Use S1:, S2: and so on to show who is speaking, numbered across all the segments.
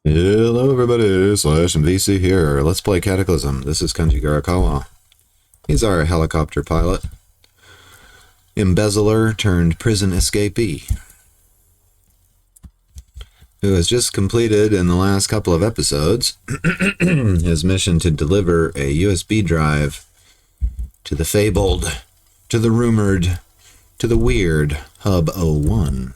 S1: Hello everybody, Slash and VC here. Let's play Cataclysm. This is Kanji Garakawa. He's our helicopter pilot. Embezzler turned prison escapee. Who has just completed in the last couple of episodes his mission to deliver a USB drive to the fabled, to the rumored, to the weird Hub 01.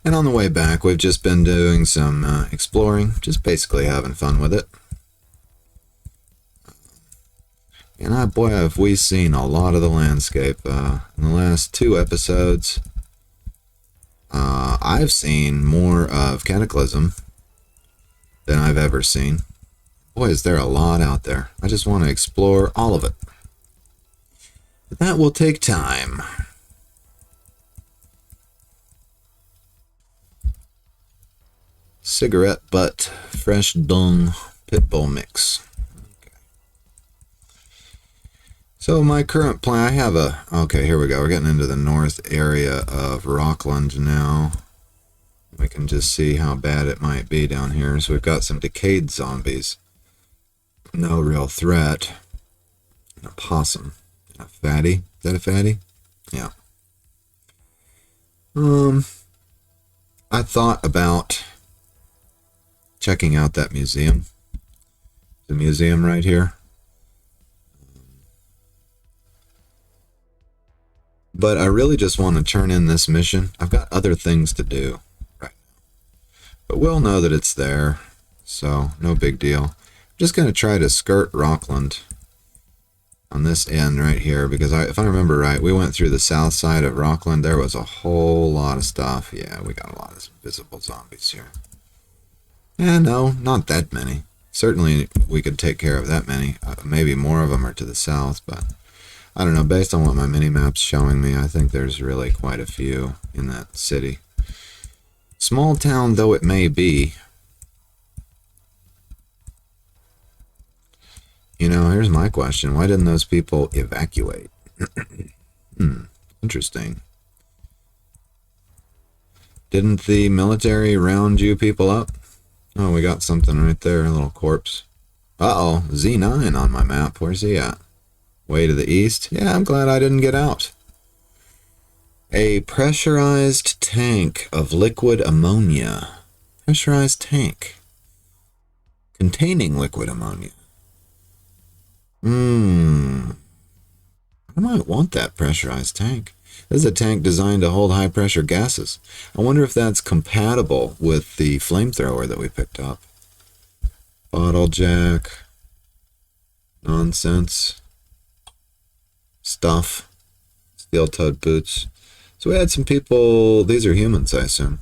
S1: And on the way back, we've just been doing some exploring, just basically having fun with it. And boy, have we seen a lot of the landscape. In the last two episodes, I've seen more of Cataclysm than I've ever seen. Boy, is there a lot out there. I just want to explore all of it. But that will take time. Cigarette butt, fresh dung, pitbull mix. Okay. So my current plan, I have a, okay, here we go. We're getting into the north area of Rockland now. We can just see how bad it might be down here. So we've got some decayed zombies. No real threat. And a possum. And a fatty. Is that a fatty? Yeah. I thought about checking out that museum. The museum right here. But I really just want to turn in this mission. I've got other things to do right now. But we'll know that it's there, so no big deal. I'm just going to try to skirt Rockland on this end right here, because if I remember right, we went through the south side of Rockland. There was a whole lot of stuff. Yeah, we got a lot of visible zombies here. No, not that many. Certainly we could take care of that many. Maybe more of them are to the south, but I don't know. Based on what my mini-map's showing me, I think there's really quite a few in that city. Small town though it may be. You know, here's my question. Why didn't those people evacuate? Interesting. Didn't the military round you people up? Oh, we got something right there, a little corpse. Uh-oh, Z9 on my map. Where's he at? Way to the east? Yeah, I'm glad I didn't get out. A pressurized tank of liquid ammonia. Pressurized tank. Containing liquid ammonia. I might want that pressurized tank. This is a tank designed to hold high-pressure gases. I wonder if that's compatible with the flamethrower that we picked up. Bottle jack. Nonsense. Stuff. Steel-toed boots. So we had some people, these are humans, I assume.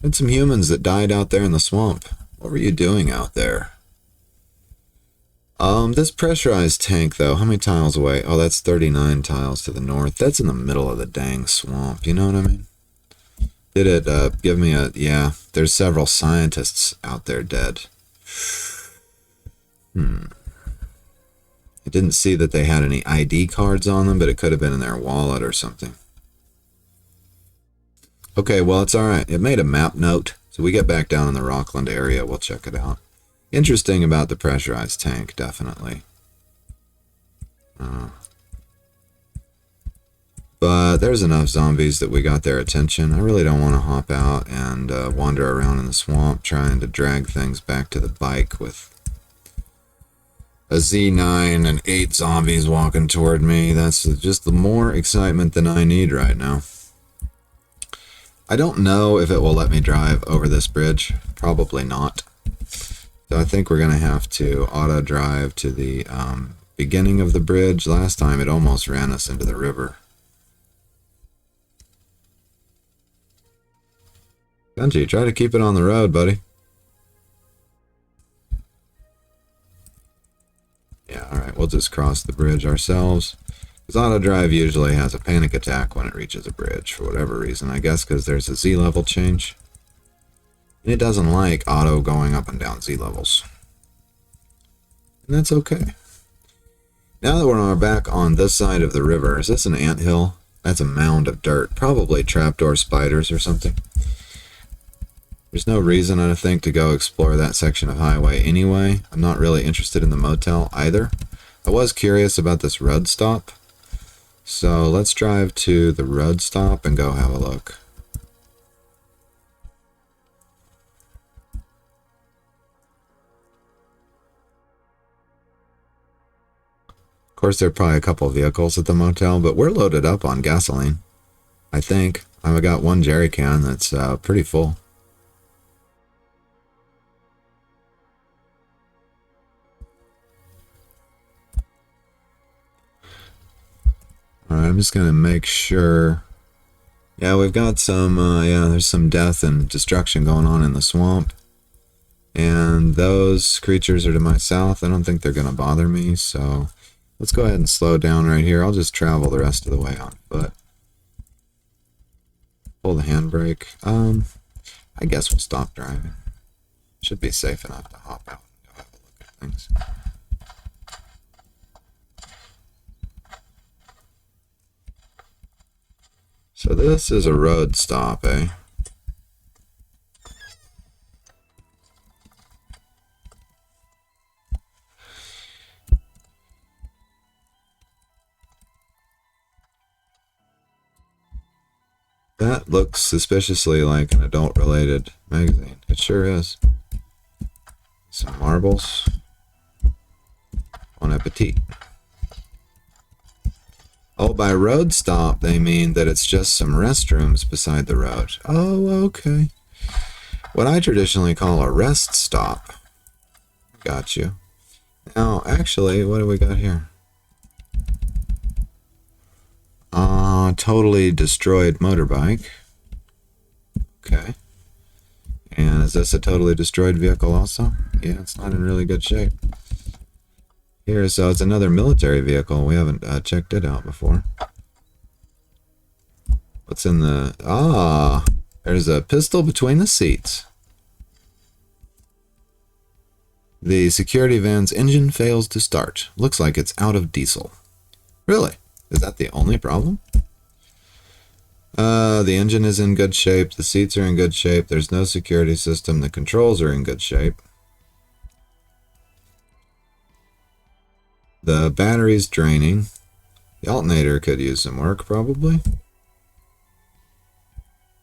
S1: We had some humans that died out there in the swamp. What were you doing out there? This pressurized tank, though, how many tiles away? Oh, that's 39 tiles to the north. That's in the middle of the dang swamp, you know what I mean? Did it give me a... Yeah, there's several scientists out there dead. I didn't see that they had any ID cards on them, but it could have been in their wallet or something. Okay, well, it's alright. It made a map note, so we get back down in the Rockland area. We'll check it out. Interesting about the pressurized tank, definitely. But there's enough zombies that we got their attention. I really don't want to hop out and wander around in the swamp trying to drag things back to the bike with a Z9 and 8 zombies walking toward me. That's just the more excitement than I need right now. I don't know if it will let me drive over this bridge. Probably not. So I think we're going to have to auto drive to the beginning of the bridge. Last time it almost ran us into the river. Benji, try to keep it on the road, buddy. Yeah, alright, we'll just cross the bridge ourselves. Because auto drive usually has a panic attack when it reaches a bridge, for whatever reason. I guess because there's a Z level change. And it doesn't like auto going up and down Z levels. And that's okay. Now that we're back on this side of the river, is this an anthill? That's a mound of dirt. Probably trapdoor spiders or something. There's no reason, I think, to go explore that section of highway anyway. I'm not really interested in the motel either. I was curious about this road stop. So let's drive to the road stop and go have a look. Of course, there are probably a couple of vehicles at the motel, but we're loaded up on gasoline. I think. I've got one jerry can that's pretty full. Alright, I'm just going to make sure. Yeah, we've got some, there's some death and destruction going on in the swamp. And those creatures are to my south. I don't think they're going to bother me, so let's go ahead and slow down right here. I'll just travel the rest of the way on foot. Pull the handbrake. I guess we'll stop driving. Should be safe enough to hop out and go have a look at things. So this is a road stop, eh? That looks suspiciously like an adult-related magazine. It sure is. Some marbles. Bon appetit. Oh, by road stop, they mean that it's just some restrooms beside the road. Oh, okay. What I traditionally call a rest stop. Got you. Now, actually, what do we got here? Totally destroyed motorbike. Okay. And is this a totally destroyed vehicle also? Yeah, it's not in really good shape. Here, so it's another military vehicle. We haven't checked it out before. What's in the... Ah! There's a pistol between the seats. The security van's engine fails to start. Looks like it's out of diesel. Really? Is that the only problem? The engine is in good shape. The seats are in good shape. There's no security system. The controls are in good shape. The battery's draining. The alternator could use some work, probably.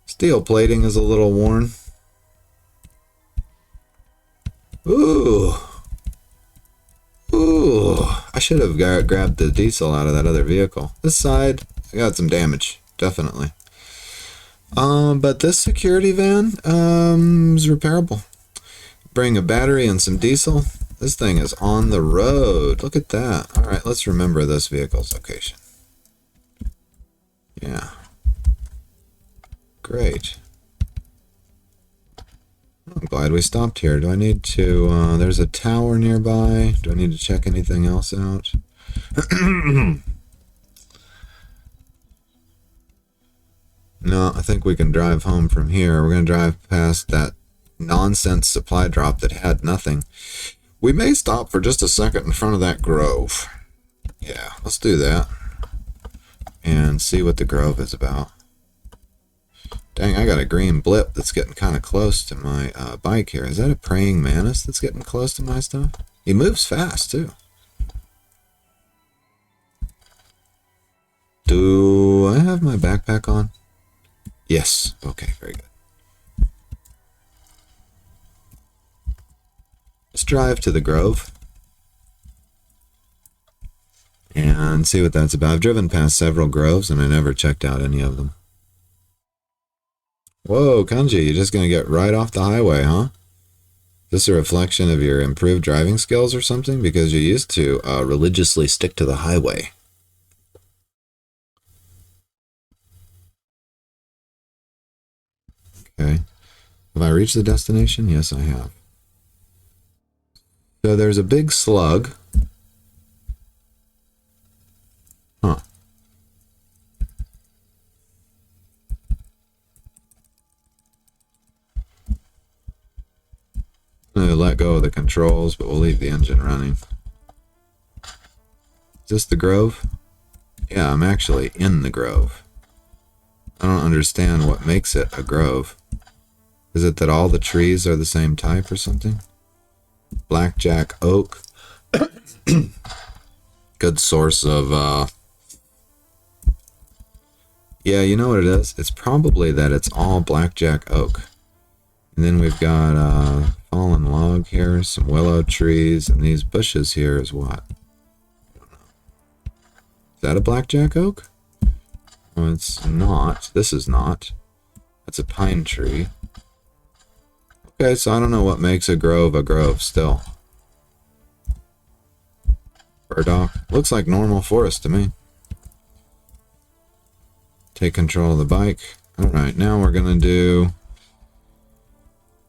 S1: Steel plating is a little worn. Ooh. Ooh. I should have grabbed the diesel out of that other vehicle. This side, I got some damage. Definitely. But this security van is repairable. Bring a battery and some diesel. This thing is on the road. Look at that. All right, let's remember this vehicle's location. Yeah. Great. I'm glad we stopped here. Do I need to... there's a tower nearby. Do I need to check anything else out? No, I think we can drive home from here. We're going to drive past that nonsense supply drop that had nothing. We may stop for just a second in front of that grove. Yeah, let's do that. And see what the grove is about. Dang, I got a green blip that's getting kind of close to my bike here. Is that a praying mantis that's getting close to my stuff? He moves fast, too. Do I have my backpack on? Yes. Okay, very good. Let's drive to the grove and see what that's about. I've driven past several groves and I never checked out any of them. Whoa, Kanji, you're just going to get right off the highway, huh? Is this a reflection of your improved driving skills or something? Because you used to religiously stick to the highway. Okay. Have I reached the destination? Yes, I have. So there's a big slug. Huh. I'm going to let go of the controls, but we'll leave the engine running. Is this the grove? Yeah, I'm actually in the grove. I don't understand what makes it a grove. Is it that all the trees are the same type or something? Blackjack oak. Good source of, yeah, you know what it is? It's probably that it's all blackjack oak. And then we've got fallen log here, some willow trees, and these bushes here is what? Is that a blackjack oak? Oh, it's not. This is not. That's a pine tree. Okay, so I don't know what makes a grove still. Burdock. Looks like normal forest to me. Take control of the bike. Alright, now we're going to do...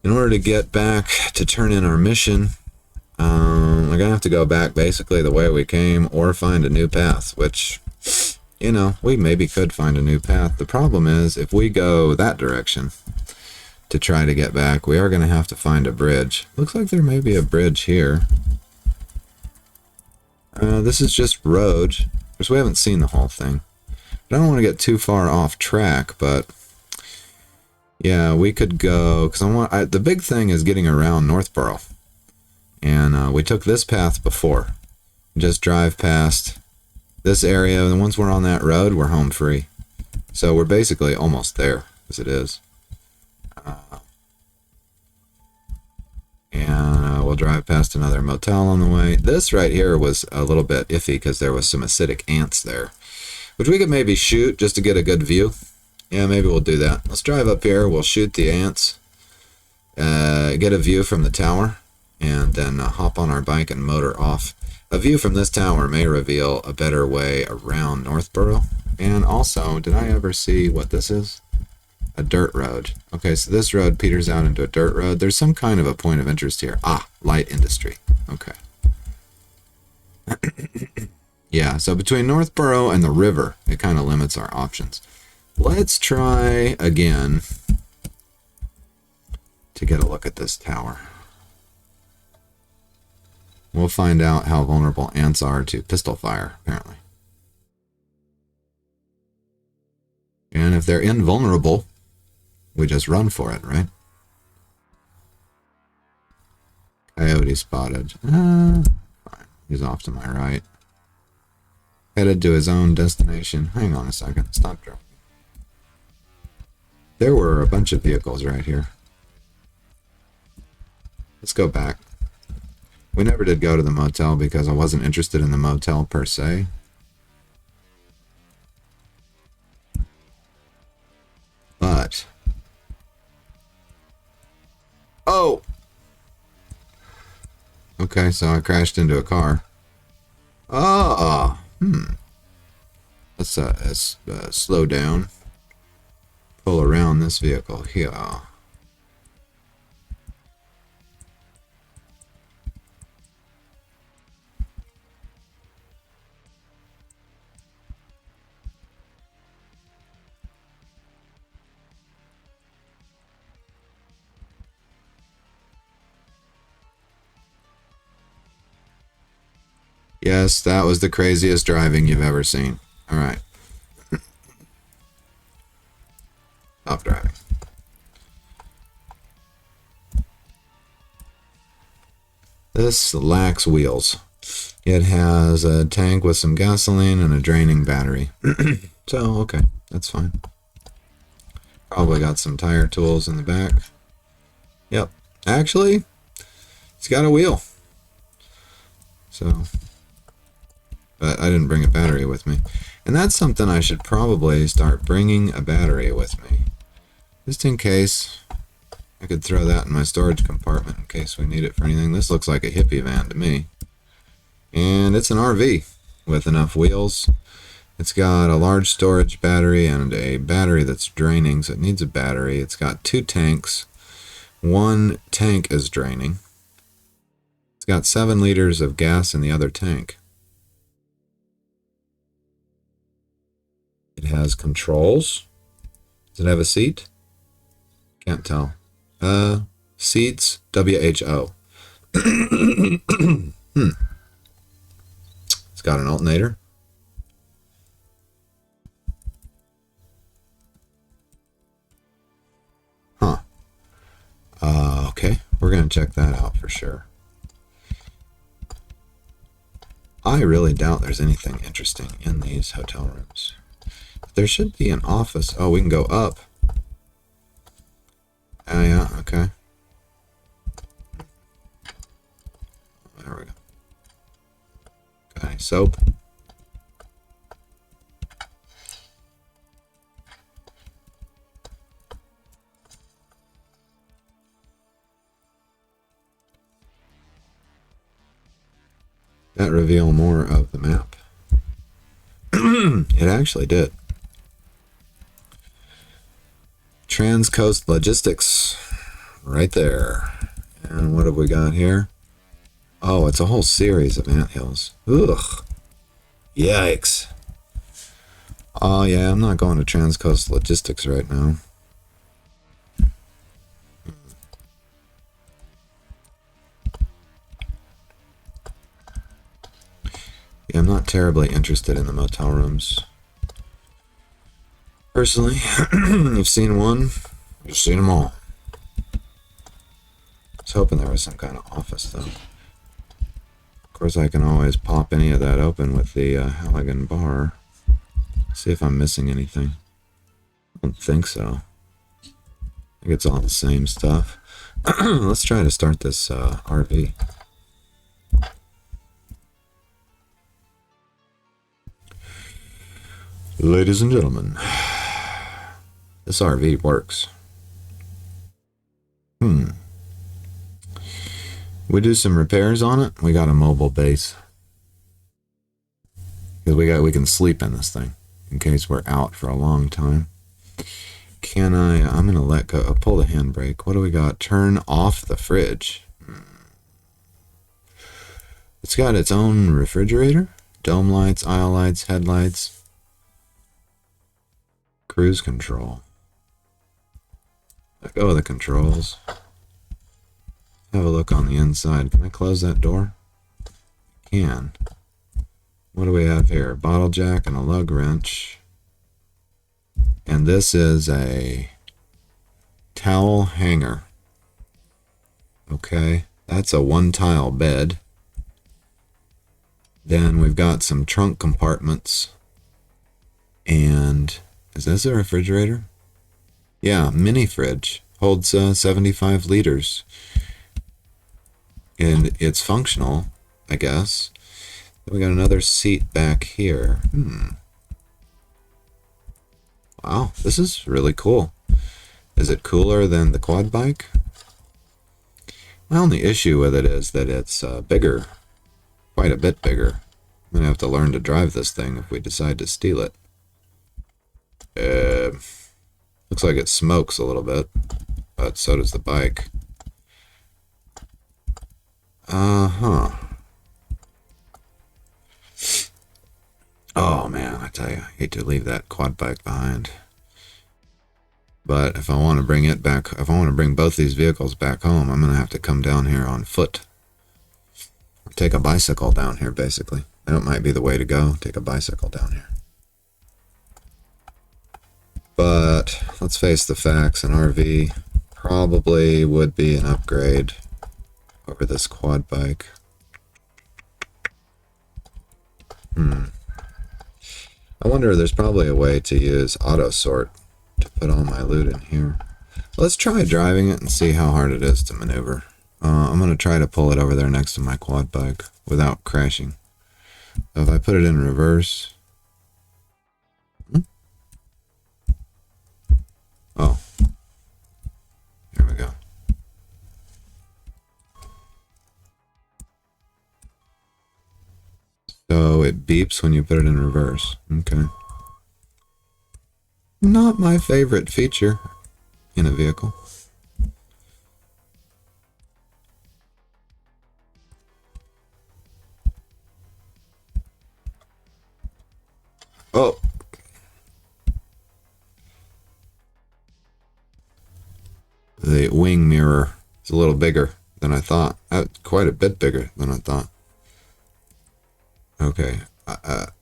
S1: In order to get back to turn in our mission, we're going to have to go back basically the way we came or find a new path, which, you know, we maybe could find a new path. The problem is, if we go that direction to try to get back, we are going to have to find a bridge. Looks like there may be a bridge here. This is just road, because we haven't seen the whole thing. I don't want to get too far off track, but yeah, we could go, because the big thing is getting around Northborough. And we took this path before. Just drive past this area, and once we're on that road, we're home free. So we're basically almost there, as it is. And we'll drive past another motel on the way. This right here was a little bit iffy, because there was some acidic ants there, which we could maybe shoot just to get a good view. Yeah, maybe we'll do that. Let's drive up here. We'll shoot the ants, get a view from the tower, and then hop on our bike and motor off. A view from this tower may reveal a better way around Northborough. And also, did I ever see what this is? A dirt road. Okay, so this road peters out into a dirt road. There's some kind of a point of interest here. Ah, light industry. Okay. Yeah, so between Northborough and the river, it kind of limits our options. Let's try again to get a look at this tower. We'll find out how vulnerable ants are to pistol fire, apparently. And if they're invulnerable, we just run for it, right? Coyote spotted. Fine. He's off to my right. Headed to his own destination. Hang on a second. Stop driving. There were a bunch of vehicles right here. Let's go back. We never did go to the motel because I wasn't interested in the motel per se. But... oh! Okay, so I crashed into a car. Let's slow down. Pull around this vehicle here. Yes, that was the craziest driving you've ever seen. All right. Stop driving. This lacks wheels. It has a tank with some gasoline and a draining battery. So, okay, that's fine. Probably got some tire tools in the back. Yep. Actually, it's got a wheel. So... but I didn't bring a battery with me. And that's something I should probably start bringing a battery with me. Just in case. I could throw that in my storage compartment in case we need it for anything. This looks like a hippie van to me. And it's an RV with enough wheels. It's got a large storage battery and a battery that's draining, so it needs a battery. It's got 2 tanks. 1 tank is draining. It's got 7 liters of gas in the other tank. It has controls. Does it have a seat? Can't tell. Seats, WHO. It's got an alternator. Okay, we're going to check that out for sure. I really doubt there's anything interesting in these hotel rooms. There should be an office. Oh, we can go up. Oh, yeah, okay. There we go. Got any soap? That reveal more of the map. It actually did. Transcoast Logistics. Right there. And what have we got here? Oh, it's a whole series of anthills. Ugh. Yikes. Oh, yeah, I'm not going to Transcoast Logistics right now. Yeah, I'm not terribly interested in the motel rooms. Personally, you've seen one, you've seen them all. I was hoping there was some kind of office, though. Of course, I can always pop any of that open with the Halligan bar. See if I'm missing anything. I don't think so. I think it's all the same stuff. Let's try to start this RV. Ladies and gentlemen, this RV works. We do some repairs on it. We got a mobile base. Because we can sleep in this thing in case we're out for a long time. Can I'm going to let go. I'll pull the handbrake. What do we got? Turn off the fridge. It's got its own refrigerator. Dome lights, aisle lights, headlights. Cruise control. Let go of the controls. Have a look on the inside. Can I close that door? I can. What do we have here? Bottle jack and a lug wrench. And this is a towel hanger. Okay, that's a one-tile bed. Then we've got some trunk compartments. And is this a refrigerator? Yeah, mini fridge. Holds 75 liters. And it's functional, I guess. Then we got another seat back here. Wow, this is really cool. Is it cooler than the quad bike? My only issue with it is that it's bigger. Quite a bit bigger. I'm going to have to learn to drive this thing if we decide to steal it. Looks like it smokes a little bit, but so does the bike. Oh man, I tell you, I hate to leave that quad bike behind. But if I want to bring it back, if I want to bring both these vehicles back home, I'm going to have to come down here on foot. Or take a bicycle down here, basically. That might be the way to go, take a bicycle down here. But let's face the facts, an RV probably would be an upgrade over this quad bike. I wonder, there's probably a way to use auto sort to put all my loot in here. Let's try driving it and see how hard it is to maneuver. I'm going to try to pull it over there next to my quad bike without crashing. If I put it in reverse... Oh. There we go. So it beeps when you put it in reverse. Okay. Not my favorite feature in a vehicle. Oh. The wing mirror is a little bigger than I thought. Quite a bit bigger than I thought. Okay.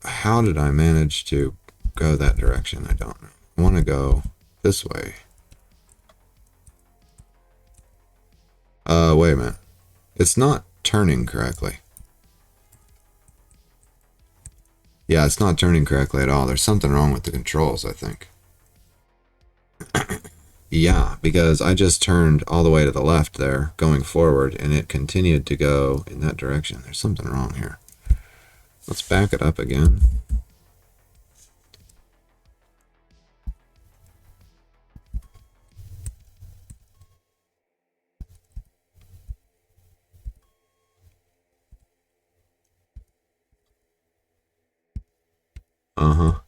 S1: How did I manage to go that direction? I don't know. I want to go this way. Wait a minute. It's not turning correctly. Yeah, it's not turning correctly at all. There's something wrong with the controls, I think. Yeah, because I just turned all the way to the left there, going forward, and it continued to go in that direction. There's something wrong here. Let's back it up again. Uh-huh.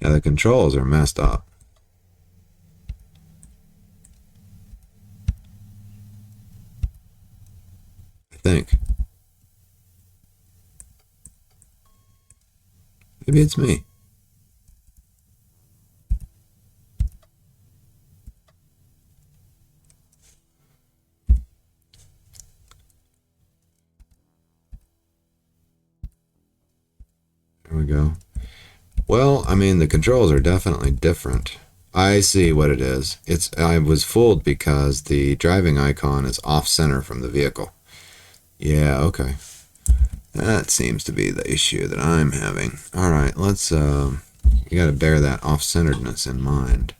S1: Yeah, the controls are messed up. I think. Maybe it's me. There we go. Well, I mean, the controls are definitely different. I see what it is. I was fooled because the driving icon is off center from the vehicle. Yeah, okay. That seems to be the issue that I'm having. All right, let's, you got to bear that off-centeredness in mind.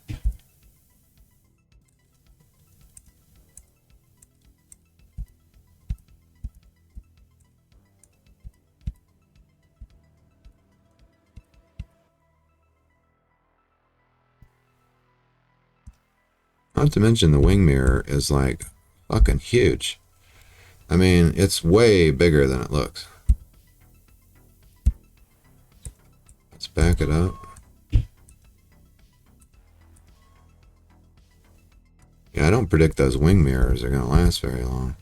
S1: Not to mention the wing mirror is like fucking huge. I mean, it's way bigger than it looks. Let's back it up. Yeah, I don't predict those wing mirrors are going to last very long.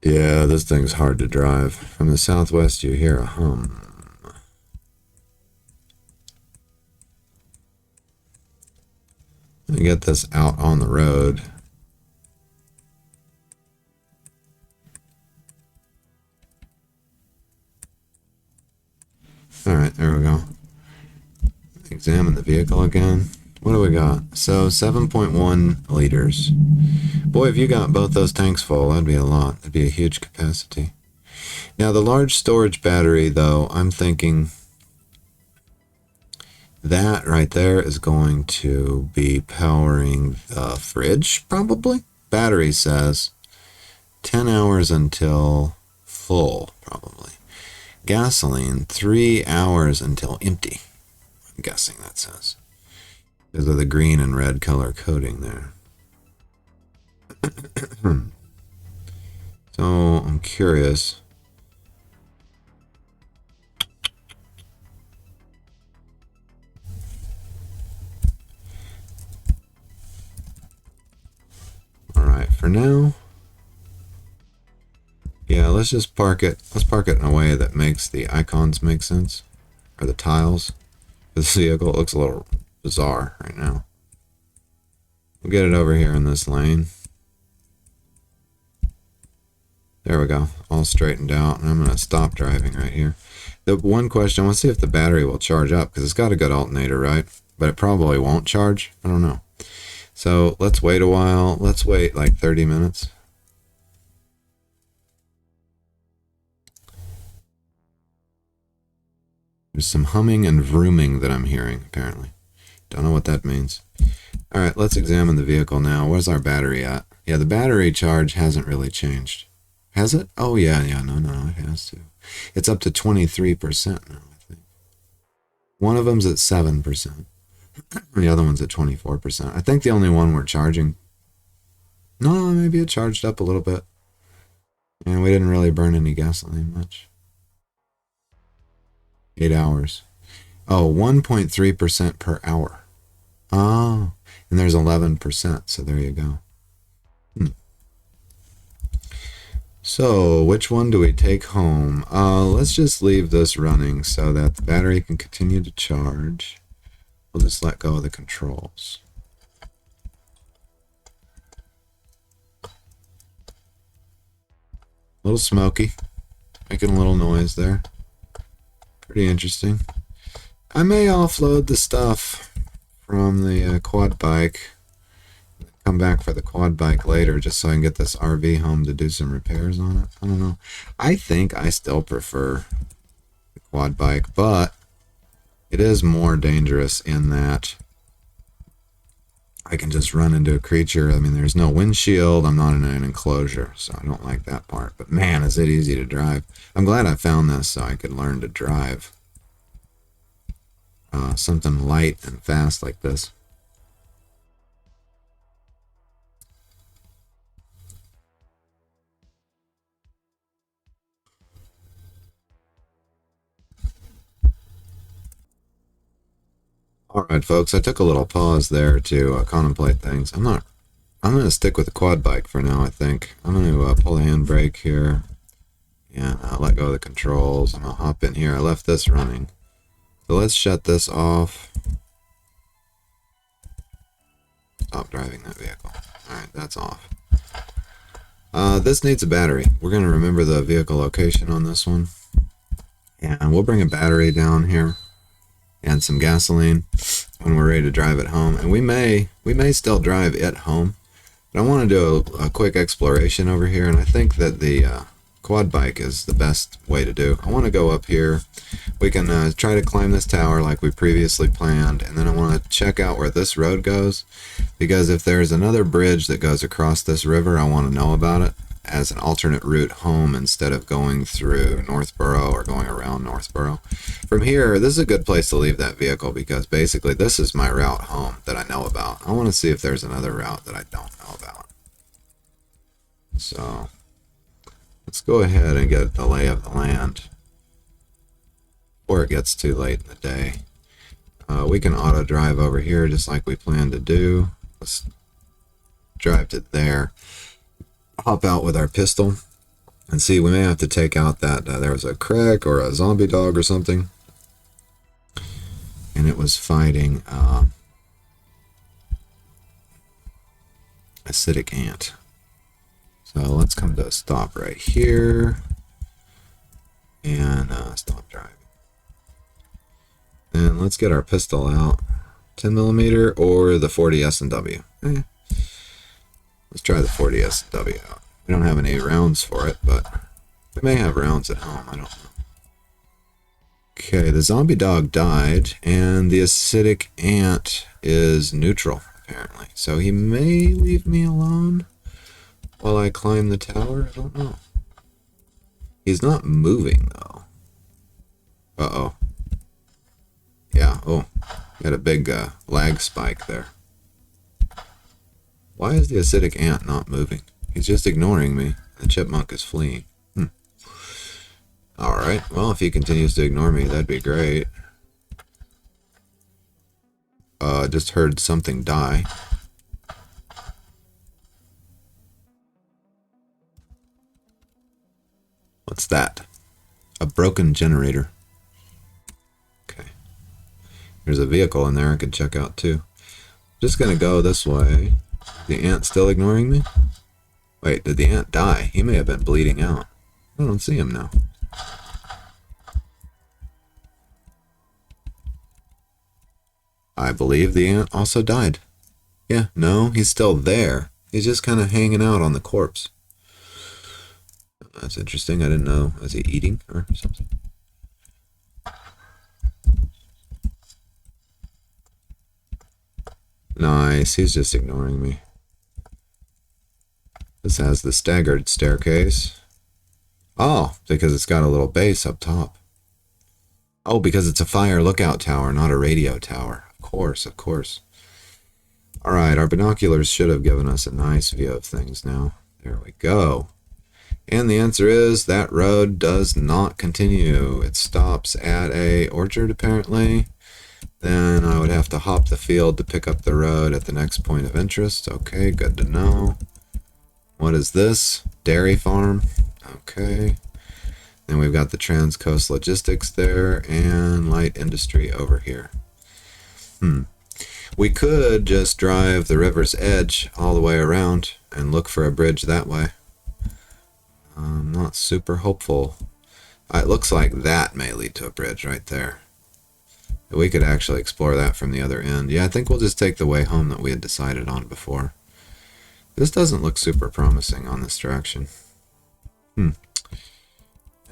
S1: Yeah, this thing's hard to drive. From the southwest, you hear a hum. Let me get this out on the road. All right, there we go. Examine the vehicle again. What do we got? So 7.1 liters. Boy, if you got both those tanks full, that'd be a lot. That'd be a huge capacity. Now, the large storage battery, though, I'm thinking that right there is going to be powering the fridge, probably. Battery says 10 hours until full, probably. Gasoline, 3 hours until empty. I'm guessing that says. Because of the green and red color coding there. So, I'm curious. Alright, for now. Yeah, let's just park it. Let's park it in a way that makes the icons make sense. Or the tiles. This vehicle looks a little bizarre right now. We'll get it over here in this lane. There we go. All straightened out. And I'm going to stop driving right here. The one question, I want to see if the battery will charge up. Because it's got a good alternator, right? But it probably won't charge. I don't know. So let's wait a while. Let's wait like 30 minutes. There's some humming and vrooming that I'm hearing, apparently. Don't know what that means. All right, let's examine the vehicle now. Where's our battery at? Yeah, the battery charge hasn't really changed. Has it? Oh, yeah, no, it has to. It's up to 23% now, I think. One of them's at 7%. The other one's at 24%. I think the only one we're charging... No, maybe it charged up a little bit. And we didn't really burn any gasoline much. 8 hours. Oh, 1.3% per hour. Oh, and there's 11%, so there you go. So, which one do we take home? Let's just leave this running so that the battery can continue to charge. We'll just let go of the controls. A little smoky, making a little noise there. Pretty interesting. I may offload the stuff from the quad bike, come back for the quad bike later just so I can get this RV home to do some repairs on it. I don't know. I think I still prefer the quad bike, but it is more dangerous in that I can just run into a creature. I mean, there's no windshield. I'm not in an enclosure, so I don't like that part. But man, is it easy to drive. I'm glad I found this so I could learn to drive something light and fast like this. Alright folks, I took a little pause there to contemplate things. I'm going to stick with the quad bike for now, I think. I'm going to pull the handbrake here and let go of the controls. I'm going to hop in here. I left this running. So let's shut this off. Stop driving that vehicle. Alright, that's off. This needs a battery. We're going to remember the vehicle location on this one. And we'll bring a battery down here and some gasoline when we're ready to drive it home. And we may still drive it home. But I want to do a quick exploration over here, and I think that the quad bike is the best way to do. I want to go up here. We can try to climb this tower like we previously planned, and then I want to check out where this road goes, because if there's another bridge that goes across this river, I want to know about it as an alternate route home instead of going through Northborough or going around Northborough. From here, this is a good place to leave that vehicle because basically this is my route home that I know about. I want to see if there's another route that I don't know about. So let's go ahead and get the lay of the land before it gets too late in the day. We can auto drive over here just like we planned to do. Let's drive to there. Hop out with our pistol and see, we may have to take out that there was a Craig or a zombie dog or something, and it was fighting acidic ant. So let's come to a stop right here and stop driving. And let's get our pistol out. 10mm or the 40 S&W. Let's try the 40 S&W out. We don't have any rounds for it, but we may have rounds at home. I don't know. Okay, the zombie dog died, and the acidic ant is neutral, apparently. So he may leave me alone while I climb the tower. I don't know. He's not moving, though. Uh-oh. Yeah, oh. Got a big lag spike there. Why is the acidic ant not moving? He's just ignoring me. The chipmunk is fleeing. Alright, well, if he continues to ignore me, that'd be great. Just heard something die. What's that? A broken generator. Okay. There's a vehicle in there I could check out too. Just gonna go this way. The ant still ignoring me? Wait, did the ant die? He may have been bleeding out. I don't see him now. I believe the ant also died. Yeah, no, he's still there. He's just kind of hanging out on the corpse. That's interesting. I didn't know. Was he eating or something? Nice. He's just ignoring me. This has the staggered staircase. Oh, because it's got a little base up top. Oh, because it's a fire lookout tower, not a radio tower. Of course, of course. Alright, our binoculars should have given us a nice view of things now. There we go. And the answer is that road does not continue. It stops at a orchard, apparently. Then I would have to hop the field to pick up the road at the next point of interest. Okay, good to know. What is this? Dairy farm? Okay. Then we've got the Transcoast Logistics there and Light Industry over here. We could just drive the river's edge all the way around and look for a bridge that way. I'm not super hopeful. It looks like that may lead to a bridge right there. We could actually explore that from the other end. Yeah, I think we'll just take the way home that we had decided on before. This doesn't look super promising on this direction. And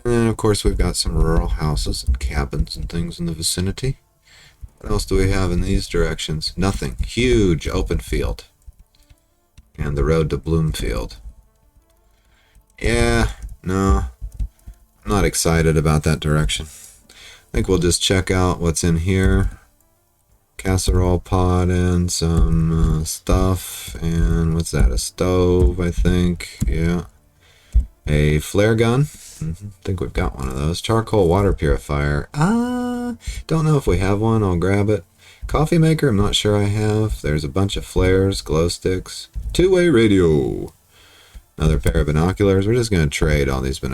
S1: then, of course, we've got some rural houses and cabins and things in the vicinity. What else do we have in these directions? Nothing. Huge open field. And the road to Bloomfield. Yeah, no. I'm not excited about that direction. I think we'll just check out what's in here. Casserole pot and some stuff. And what's that? A stove, I think. Yeah. A flare gun. I think we've got one of those. Charcoal water purifier. Don't know if we have one. I'll grab it. Coffee maker, I'm not sure I have. There's a bunch of flares, glow sticks. Two-way radio. Another pair of binoculars. We're just going to trade all these you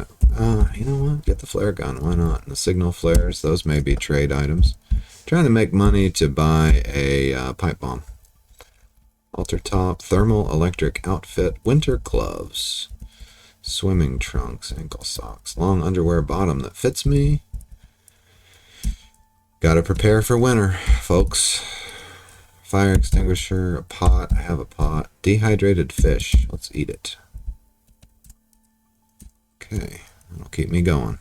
S1: know what? Get the flare gun. Why not? And the signal flares. Those may be trade items. Trying to make money to buy a pipe bomb. Halter top. Thermal electric outfit. Winter gloves. Swimming trunks. Ankle socks. Long underwear bottom that fits me. Gotta prepare for winter, folks. Fire extinguisher. A pot. I have a pot. Dehydrated fish. Let's eat it. Okay, that'll keep me going.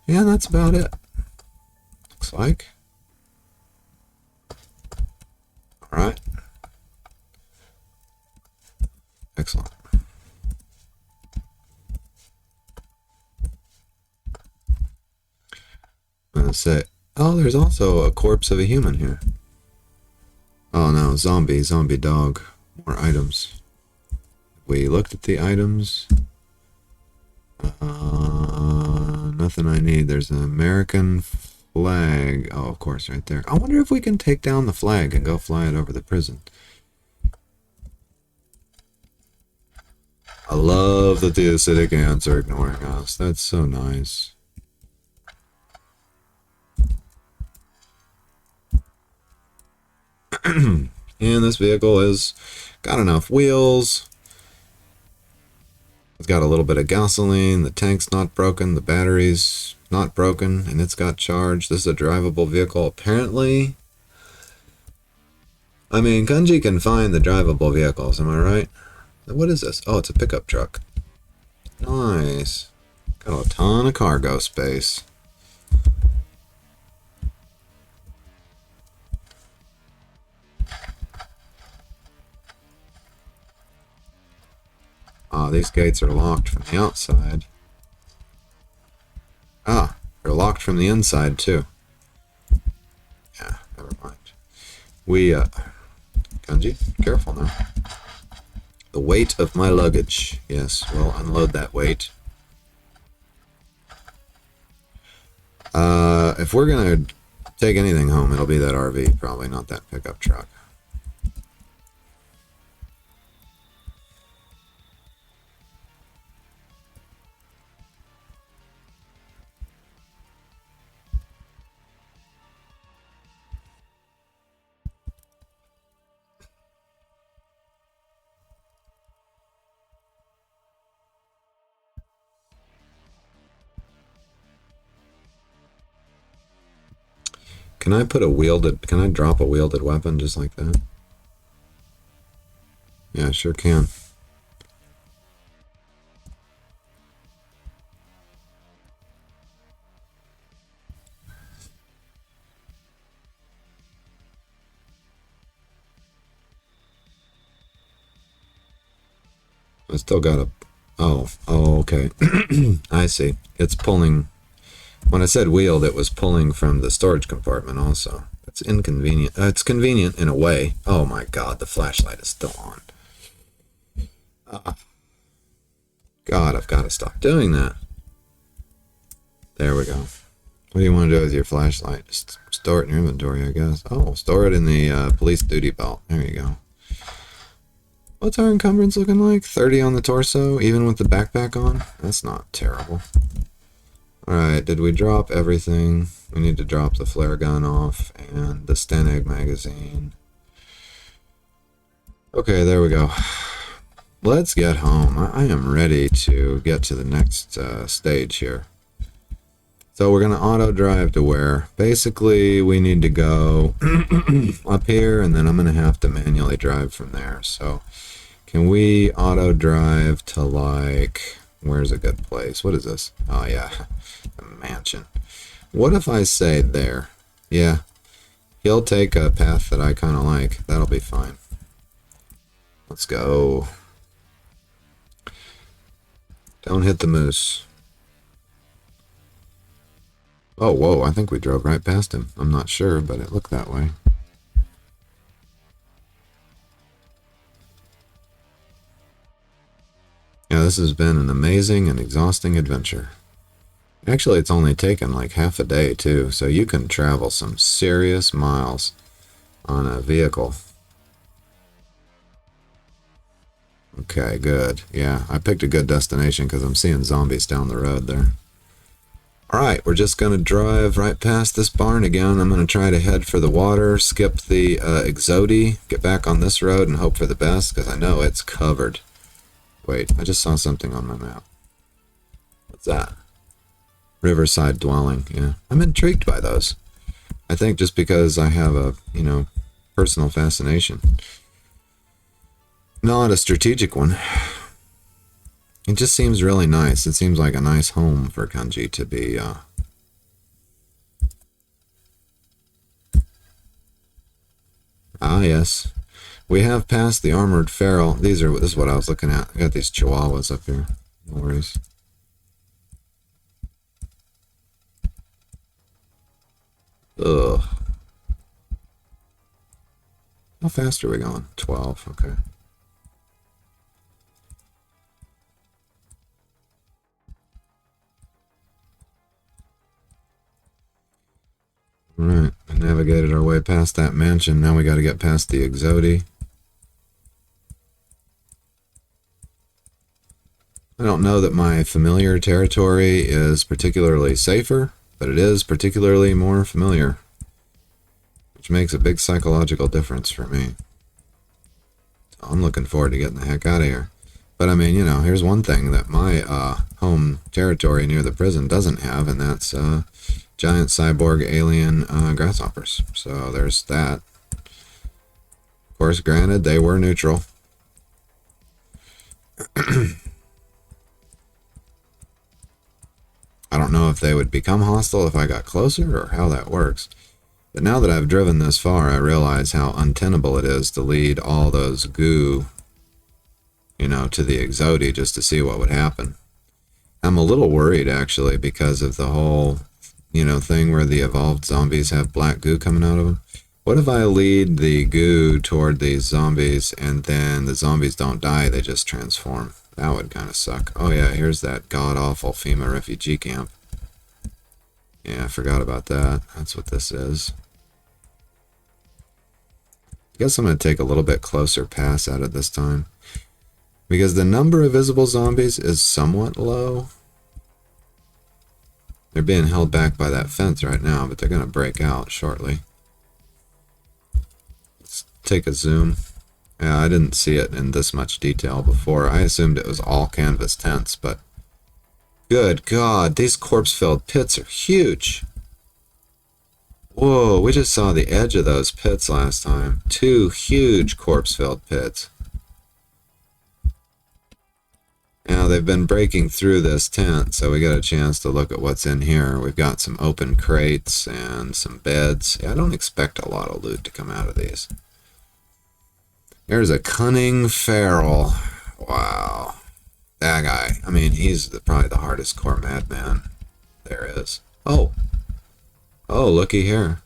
S1: Yeah, that's about it. Looks like. Alright. Excellent. I'm gonna say, oh, there's also a corpse of a human here. Oh no, zombie dog. More items. We looked at the items. Nothing I need. There's an American flag. Oh, of course, right there. I wonder if we can take down the flag and go fly it over the prison. I love that the acidic ants are ignoring us. That's so nice. And this vehicle has got enough wheels. It's got a little bit of gasoline, the tank's not broken, the battery's not broken, and it's got charge. This is a drivable vehicle, apparently. I mean, Kanji can find the drivable vehicles, am I right? What is this? Oh, it's a pickup truck. Nice. Got a ton of cargo space. These gates are locked from the outside. They're locked from the inside too. Yeah, never mind. Kanji, careful now. The weight of my luggage. Yes, we'll unload that weight. If we're gonna take anything home, it'll be that RV, probably not that pickup truck. Can I drop a wielded weapon just like that? Yeah, I sure can. I still got a... Oh, okay. I see. It's pulling... When I said wheeled, it was pulling from the storage compartment also. It's inconvenient. It's convenient in a way. Oh my god, the flashlight is still on. God, I've got to stop doing that. There we go. What do you want to do with your flashlight? Just store it in your inventory, I guess. Oh, store it in the police duty belt. There you go. What's our encumbrance looking like? 30 on the torso, even with the backpack on? That's not terrible. Alright, did we drop everything? We need to drop the flare gun off and the Stenegg magazine. Okay, there we go. Let's get home. I am ready to get to the next stage here. So we're going to auto drive to where? Basically, we need to go up here, and then I'm going to have to manually drive from there. So can we auto drive to, like, where's a good place? What is this? Oh, yeah, a mansion. What if I say there? Yeah, he'll take a path that I kind of like. That'll be fine. Let's go. Don't hit the moose. Oh, whoa, I think we drove right past him. I'm not sure, but it looked that way. Yeah, this has been an amazing and exhausting adventure. Actually, it's only taken like half a day, too, so you can travel some serious miles on a vehicle. Okay, good. Yeah, I picked a good destination because I'm seeing zombies down the road there. Alright, we're just going to drive right past this barn again. I'm going to try to head for the water, skip the Exodi, get back on this road and hope for the best, because I know it's covered. Wait, I just saw something on my map. What's that? Riverside dwelling, yeah. I'm intrigued by those. I think just because I have a, personal fascination. Not a strategic one. It just seems really nice. It seems like a nice home for Kanji to be, Ah, yes. We have passed the armored feral. This is what I was looking at. I got these chihuahuas up here. No worries. Ugh. How fast are we going? 12, okay. Alright, I navigated our way past that mansion. Now we got to get past the Exodi. I don't know that my familiar territory is particularly safer, but it is particularly more familiar, which makes a big psychological difference for me. So I'm looking forward to getting the heck out of here. But I mean, here's one thing that my home territory near the prison doesn't have, and that's giant cyborg alien grasshoppers. So there's that. Of course, granted, they were neutral. I don't know if they would become hostile if I got closer or how that works. But now that I've driven this far, I realize how untenable it is to lead all those goo, to the Exodi just to see what would happen. I'm a little worried, actually, because of the whole, thing where the evolved zombies have black goo coming out of them. What if I lead the goo toward these zombies and then the zombies don't die, they just transform? That would kind of suck. Oh yeah, here's that god-awful FEMA refugee camp. Yeah, I forgot about that. That's what this is. I guess I'm going to take a little bit closer pass at it this time, because the number of visible zombies is somewhat low. They're being held back by that fence right now, but they're going to break out shortly. Let's take a zoom. Yeah, I didn't see it in this much detail before. I assumed it was all canvas tents, but good God, these corpse-filled pits are huge. Whoa, we just saw the edge of those pits last time. 2 huge corpse-filled pits. Now, they've been breaking through this tent, so we got a chance to look at what's in here. We've got some open crates and some beds. Yeah, I don't expect a lot of loot to come out of these. There's a cunning feral. Wow. That guy. I mean, he's probably the hardest core madman there is. Oh. Oh, looky here.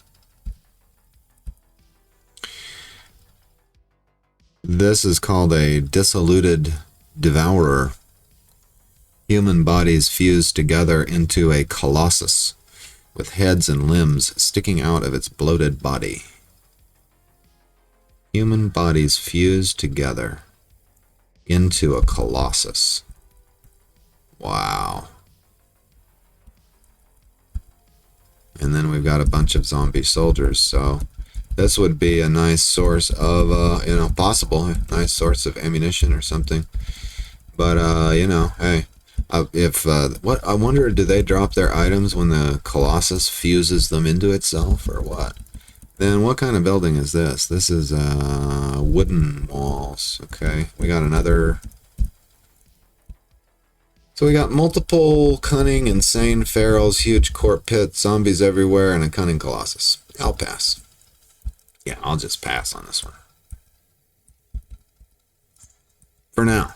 S1: This is called a dissoluted devourer. Human bodies fused together into a colossus with heads and limbs sticking out of its bloated body. Human bodies fused together. into a Colossus. Wow. And then we've got a bunch of zombie soldiers, so this would be a nice source of, possible nice source of ammunition or something. But, hey, what, I wonder, do they drop their items when the Colossus fuses them into itself, or what? Then what kind of building is this? This is, wooden walls, okay. We got another... So we got multiple cunning, insane ferals, huge corp pits, zombies everywhere, and a cunning Colossus. I'll pass. Yeah, I'll just pass on this one. For now.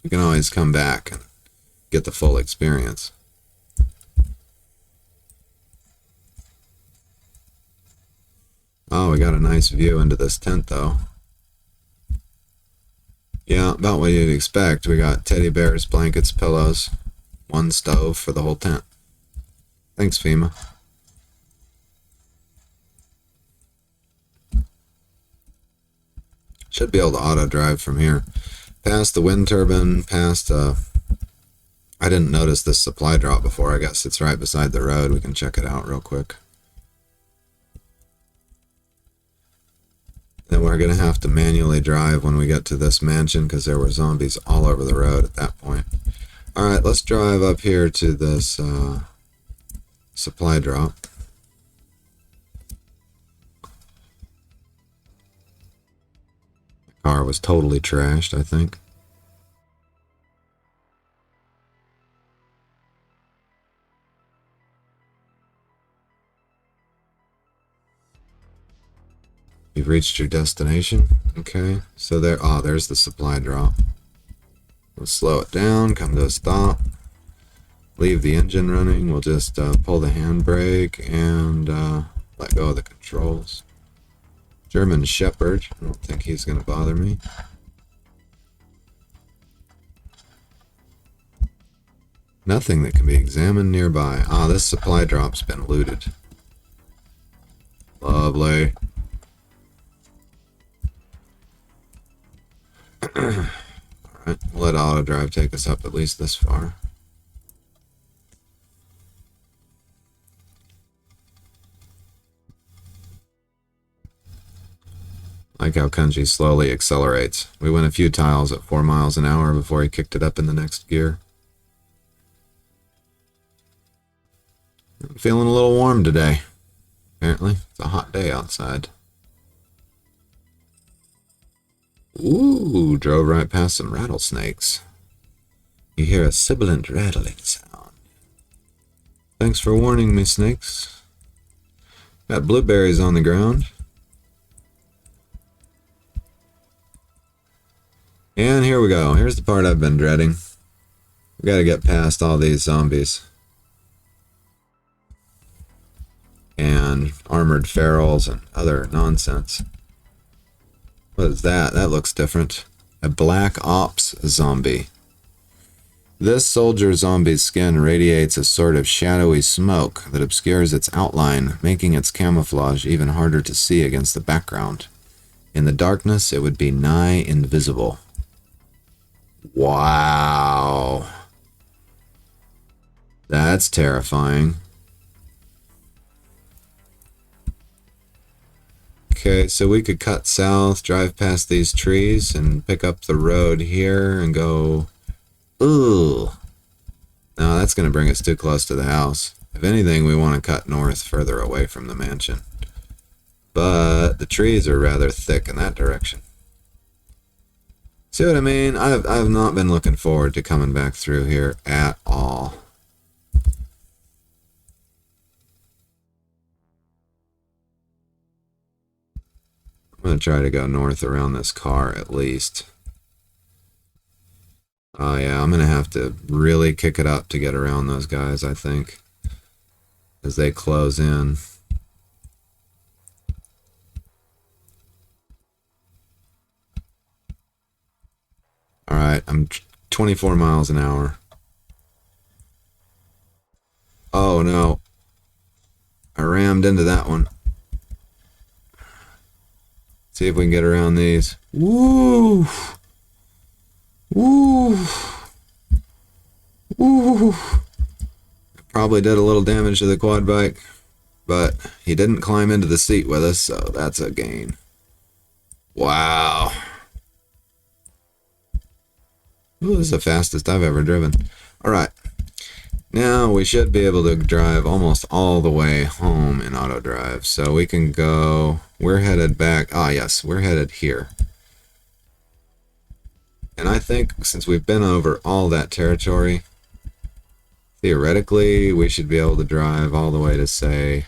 S1: You can always come back and get the full experience. Oh, we got a nice view into this tent, though. Yeah, about what you'd expect. We got teddy bears, blankets, pillows, one stove for the whole tent. Thanks, FEMA. Should be able to auto drive from here. Past the wind turbine, past, I didn't notice this supply drop before. I guess it's right beside the road. We can check it out real quick. Then we're going to have to manually drive when we get to this mansion because there were zombies all over the road at that point. Alright, let's drive up here to this supply drop. The car was totally trashed, I think. You've reached your destination. Okay, so there's the supply drop. We'll slow it down, come to a stop, leave the engine running. We'll just pull the handbrake and let go of the controls. German Shepherd. I don't think he's going to bother me. Nothing that can be examined nearby. Ah, this supply drop's been looted. Lovely. Alright, we'll let auto drive take us up at least this far. Like how Kunji slowly accelerates. We went a few tiles at 4 miles an hour before he kicked it up in the next gear. I'm feeling a little warm today. Apparently, it's a hot day outside. Ooh, drove right past some rattlesnakes. You hear a sibilant rattling sound. Thanks for warning me, snakes. Got blueberries on the ground. And here we go. Here's the part I've been dreading. We gotta get past all these zombies. And armored ferals and other nonsense. What is that? That looks different. A Black Ops zombie. This soldier zombie's skin radiates a sort of shadowy smoke that obscures its outline, making its camouflage even harder to see against the background. In the darkness, it would be nigh invisible. Wow. That's terrifying. Okay, so we could cut south, drive past these trees, and pick up the road here and go... Ooh. No, that's going to bring us too close to the house. If anything, we want to cut north, further away from the mansion. But the trees are rather thick in that direction. See what I mean? I've not been looking forward to coming back through here at all. I'm going to try to go north around this car at least. Oh yeah, I'm going to have to really kick it up to get around those guys, I think. As they close in. Alright, I'm 24 miles an hour. Oh no. I rammed into that one. See if we can get around these. Woo! Ooh. Ooh. Probably did a little damage to the quad bike, but he didn't climb into the seat with us, so that's a gain. Wow. Ooh, this is the fastest I've ever driven. Alright. Now we should be able to drive almost all the way home in auto drive. So we can go, we're headed back. Ah, yes, we're headed here. And I think since we've been over all that territory, theoretically, we should be able to drive all the way to, say,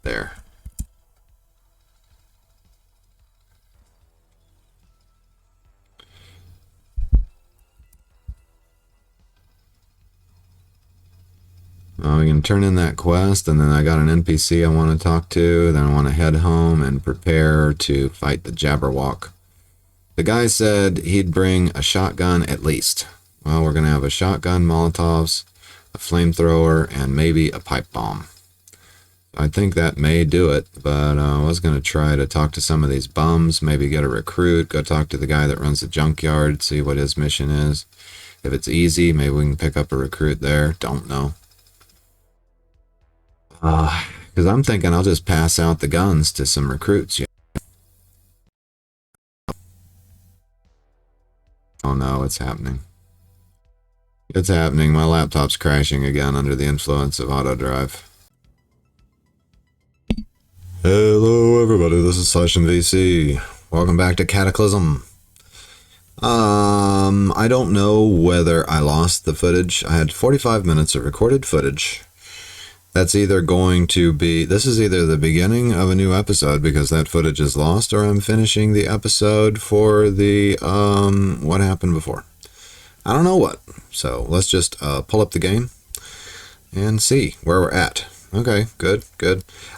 S1: there. We can turn in that quest, and then I got an NPC I want to talk to. Then I want to head home and prepare to fight the Jabberwock. The guy said he'd bring a shotgun at least. Well, we're going to have a shotgun, Molotovs, a flamethrower, and maybe a pipe bomb. I think that may do it, but I was going to try to talk to some of these bums, maybe get a recruit, go talk to the guy that runs the junkyard, see what his mission is. If it's easy, maybe we can pick up a recruit there. Don't know. Because I'm thinking I'll just pass out the guns to some recruits. Oh no, it's happening. It's happening. My laptop's crashing again under the influence of auto drive. Hello everybody, this is SessionVC. Welcome back to Cataclysm. I don't know whether I lost the footage. I had 45 minutes of recorded footage. That's either going to be, this is either the beginning of a new episode because that footage is lost, or I'm finishing the episode for the, what happened before. I don't know what. So let's just pull up the game and see where we're at. Okay, good.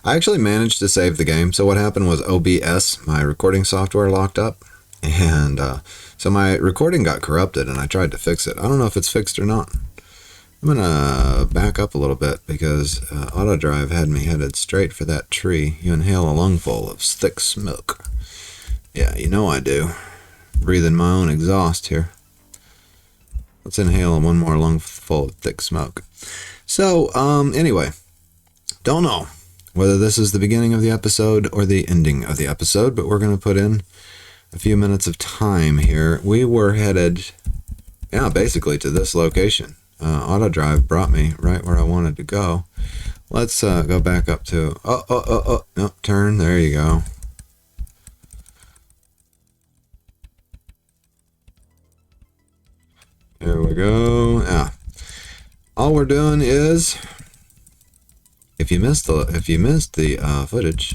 S1: I actually managed to save the game. So what happened was OBS, my recording software, locked up. And so my recording got corrupted and I tried to fix it. I don't know if it's fixed or not. I'm going to back up a little bit because auto drive had me headed straight for that tree. You inhale a lungful of thick smoke. Yeah, you know I do. Breathing my own exhaust here. Let's inhale one more lungful of thick smoke. So, anyway, don't know whether this is the beginning of the episode or the ending of the episode, but we're going to put in a few minutes of time here. We were headed, yeah, basically to this location. Auto drive brought me right where I wanted to go. Let's go back up to, no, turn, there you go. There we go. Yeah. All we're doing is, if you missed the footage,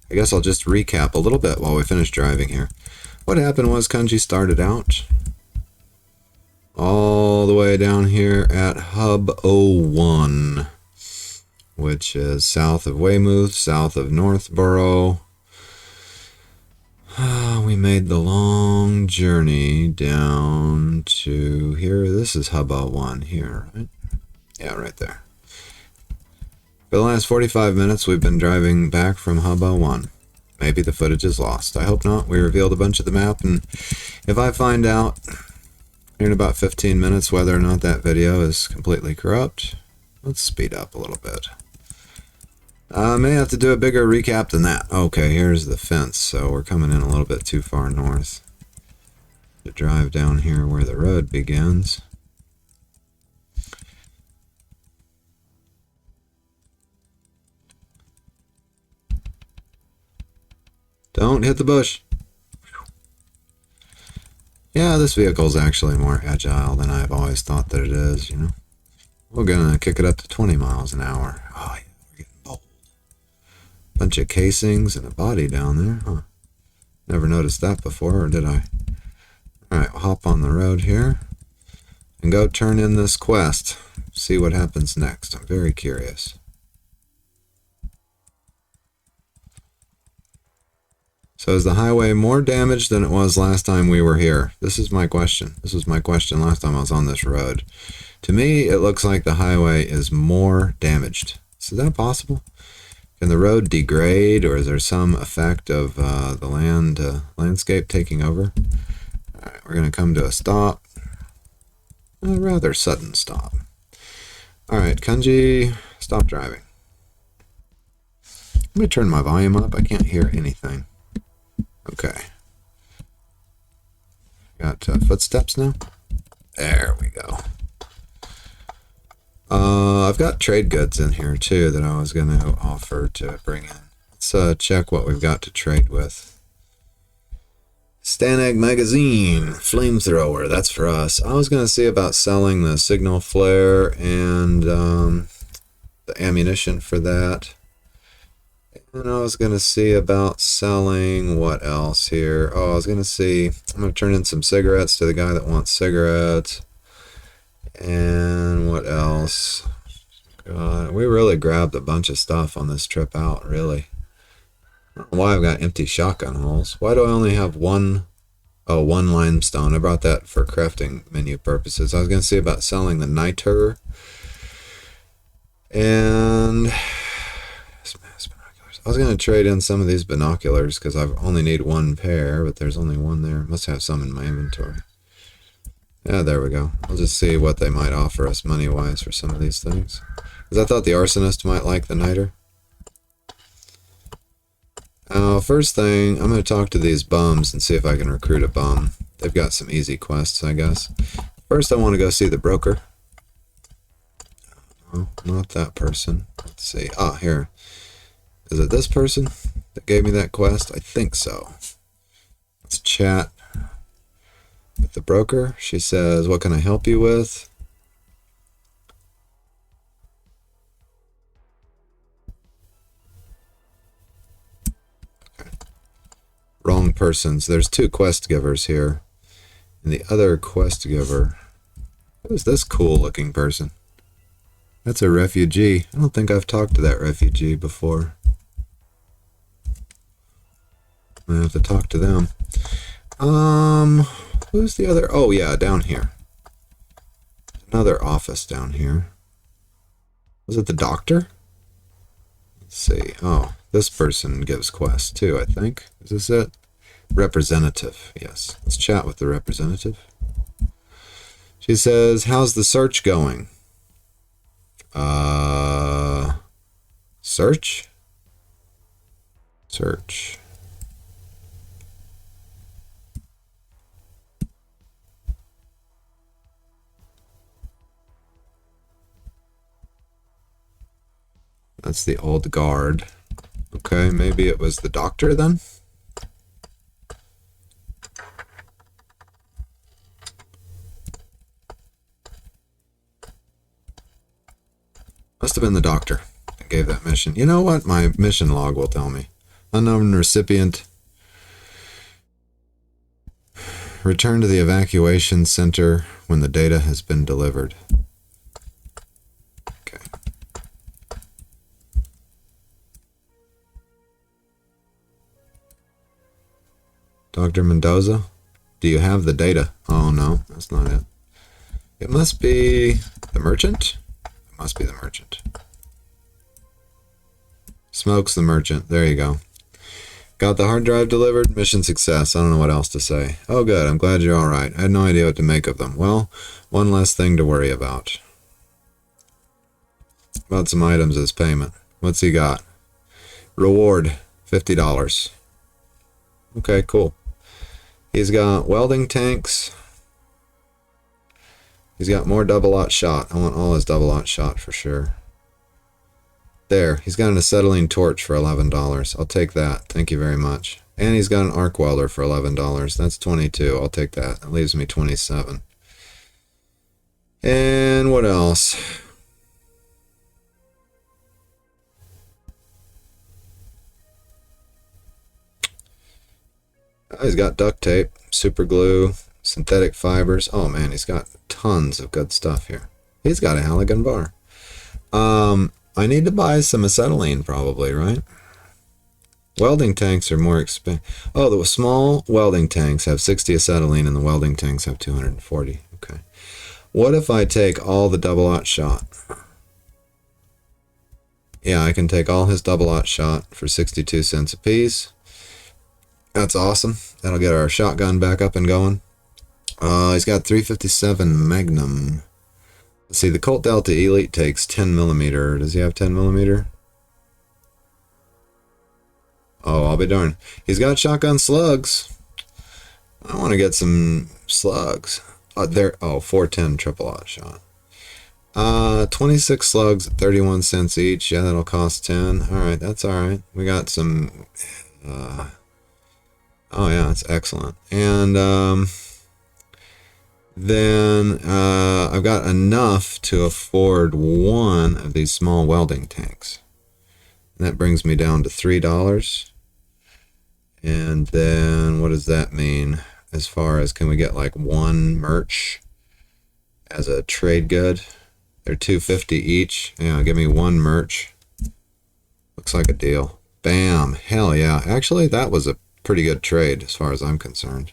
S1: I guess I'll just recap a little bit while we finish driving here. What happened was Kunji started out all the way down here at Hub 01, which is south of Weymouth, south of Northborough. We made the long journey down to here. This is Hub 01 here, right? Yeah, right there. For the last 45 minutes, we've been driving back from Hub 01. Maybe the footage is lost. I hope not. We revealed a bunch of the map, and if I find out in about 15 minutes whether or not that video is completely corrupt, let's speed up a little bit. I may have to do a bigger recap than that. Okay, here's the fence, so we're coming in a little bit too far north to drive down here where the road begins. Don't hit the bush. Yeah, this vehicle is actually more agile than I've always thought that it is, you know. We're gonna kick it up to 20 miles an hour. Oh, yeah, we're getting bold. Bunch of casings and a body down there, huh? Never noticed that before, or did I? Alright, we'll hop on the road here and go turn in this quest. See what happens next. I'm very curious. So is the highway more damaged than it was last time we were here? This is my question. This was my question last time I was on this road. To me, it looks like the highway is more damaged. Is that possible? Can the road degrade, or is there some effect of the landscape taking over? All right, we're going to come to a stop. A rather sudden stop. All right, Kanji, stop driving. Let me turn my volume up. I can't hear anything. Okay. Got footsteps now. There we go. I've got trade goods in here too that I was going to offer to bring in. Let's check what we've got to trade with. Stanag magazine, flamethrower, that's for us. I was going to see about selling the signal flare and the ammunition for that. And I was going to see about selling what else here. Oh, I was going to see, I'm going to turn in some cigarettes to the guy that wants cigarettes. And what else? God, we really grabbed a bunch of stuff on this trip out, really. I don't know why I've got empty shotgun holes. Why do I only have one? Oh, one limestone. I brought that for crafting menu purposes. I was going to see about selling the niter. And I was going to trade in some of these binoculars because I only need one pair, but there's only one there. Must have some in my inventory. Yeah, there we go. I'll just see what they might offer us money-wise for some of these things. Because I thought the arsonist might like the niter. First thing, I'm going to talk to these bums and see if I can recruit a bum. They've got some easy quests, I guess. First, I want to go see the broker. Oh, not that person. Let's see. Ah, here. Is it this person that gave me that quest? I think so. Let's chat with the broker. She says, what can I help you with? Okay. Wrong persons. There's two quest givers here. And the other quest giver, who's this cool looking person? That's a refugee. I don't think I've talked to that refugee before. I have to talk to them. Who's the other? Oh, yeah, down here. Another office down here. Was it the doctor? Let's see. Oh, this person gives quests too, I think. Is this it? Representative. Yes. Let's chat with the representative. She says, how's the search going? Search? Search. That's the old guard. Okay, maybe it was the doctor then? Must have been the doctor that gave that mission. You know what? My mission log will tell me. Unknown recipient. Return to the evacuation center when the data has been delivered. Okay. Dr. Mendoza, do you have the data? Oh no, that's not it. It must be the merchant? It must be the merchant. Smokes the merchant. There you go. Got the hard drive delivered. Mission success. I don't know what else to say. Oh good, I'm glad you're alright. I had no idea what to make of them. Well, one less thing to worry about. About some items as payment. What's he got? Reward, $50. Okay, cool. He's got welding tanks. He's got more double-aught shot. I want all his double-aught shot for sure. There, he's got an acetylene torch for $11. I'll take that. Thank you very much. And he's got an arc welder for $11. That's 22. I'll take that. That leaves me 27. And what else? Oh, he's got duct tape, super glue, synthetic fibers. Oh man, he's got tons of good stuff here. He's got a Halligan bar. I need to buy some acetylene probably, right? Welding tanks are more expensive. Oh, the small welding tanks have 60 acetylene and the welding tanks have 240. Okay. What if I take all the double-aught shot? yeah, I can take all his double-aught shot for 62 cents a piece. That's awesome. That'll get our shotgun back up and going. He's got 357 Magnum. Let's see, the Colt Delta Elite takes 10 millimeter. Does he have 10 millimeter? Oh, I'll be darned. He's got shotgun slugs. I want to get some slugs. There. Oh, 410 triple-aught shot. 26 slugs at 31 cents each. Yeah, that'll cost 10. All right, that's all right. We got some. Oh yeah, that's excellent. And then I've got enough to afford one of these small welding tanks. And that brings me down to $3. And then what does that mean as far as, can we get like one merch as a trade good? They're $2.50 each. Yeah, give me one merch. Looks like a deal. Bam. Hell yeah. Actually, that was a pretty good trade as far as I'm concerned.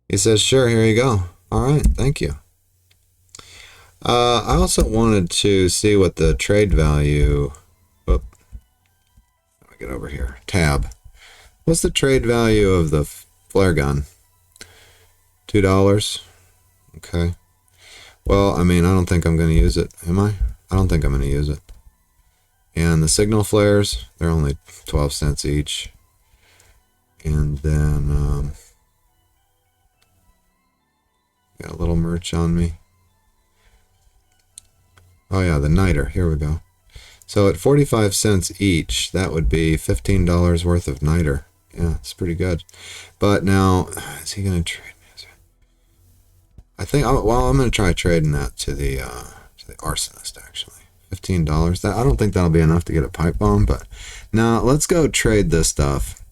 S1: He says, sure, here you go. All right, thank you. I also wanted to see what the trade value... Whoop. Let me get over here. Tab. What's the trade value of the flare gun? $2. Okay. Well, I mean, I don't think I'm going to use it. Am I? I don't think I'm going to use it. And the signal flares, they're only 12 cents each. And then, got a little merch on me. Oh yeah, the niter. Here we go. So at 45 cents each, that would be $15 worth of niter. Yeah, it's pretty good. But now, is he going to trade? I think, well, I'm going to try trading that to the arsonist, actually. $15. That, I don't think that'll be enough to get a pipe bomb, but now let's go trade this stuff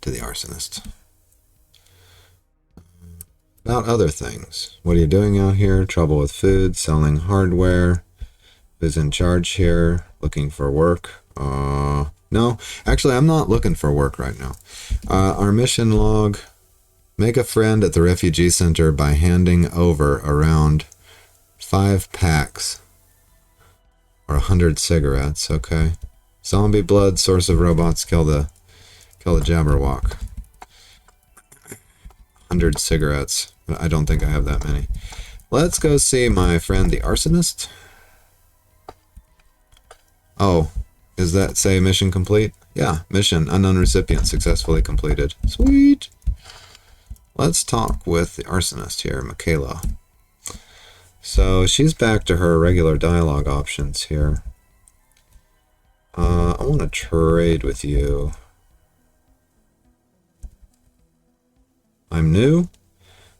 S1: to the arsonist. About other things. What are you doing out here? Trouble with food, selling hardware. Who's in charge here? Looking for work. No, actually, I'm not looking for work right now. Our mission log. Make a friend at the refugee center by handing over around 5 packs or 100 cigarettes. Okay. Zombie blood, source of robots, kill the Jabberwock. 100 cigarettes. I don't think I have that many. Let's go see my friend the arsonist. Oh, does that say mission complete? Yeah, mission unknown recipient successfully completed. Sweet. Let's talk with the arsonist here, Michaela. So she's back to her regular dialogue options here. I want to trade with you. I'm new.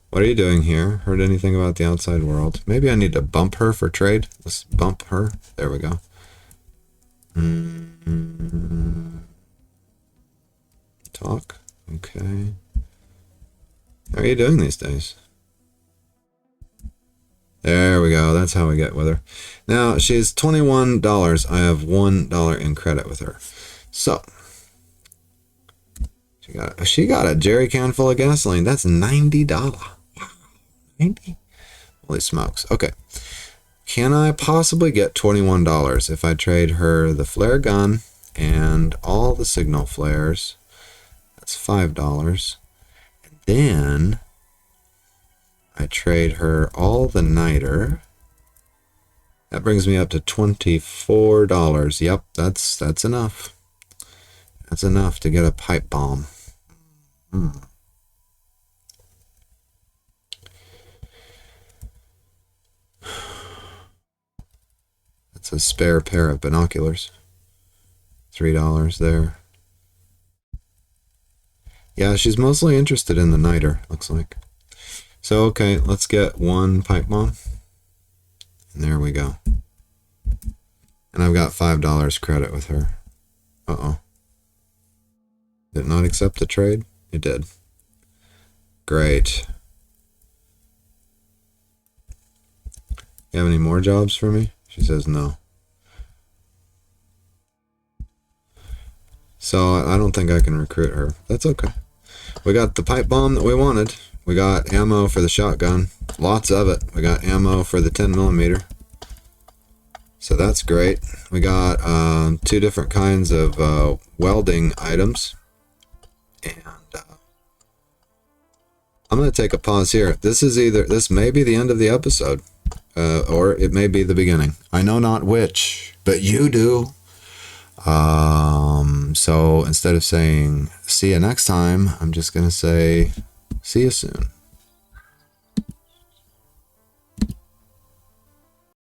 S1: What are you doing here? Heard anything about the outside world? Maybe I need to bump her for trade. Let's bump her. There we go. Talk. Okay. How are you doing these days? There we go. That's how we get with her. Now, she's $21. I have $1 in credit with her. So, she got a jerry can full of gasoline. That's $90. Wow. 90? Holy smokes. Okay. Can I possibly get $21 if I trade her the flare gun and all the signal flares? That's $5. And then I trade her all the niter. That brings me up to $24. Yep, that's enough. That's enough to get a pipe bomb. That's a spare pair of binoculars. $3 there. Yeah, she's mostly interested in the niter, looks like. So, okay, let's get one pipe bomb. And there we go. And I've got $5 credit with her. Uh-oh. Did it not accept the trade? It did. Great. You have any more jobs for me? She says no. So I don't think I can recruit her. That's okay. We got the pipe bomb that we wanted. We got ammo for the shotgun. Lots of it. We got ammo for the 10 millimeter. So that's great. We got 2 different kinds of welding items. And I'm going to take a pause here. This may be the end of the episode, or it may be the beginning. I know not which, but you do. So instead of saying see you next time, I'm just going to say see you soon.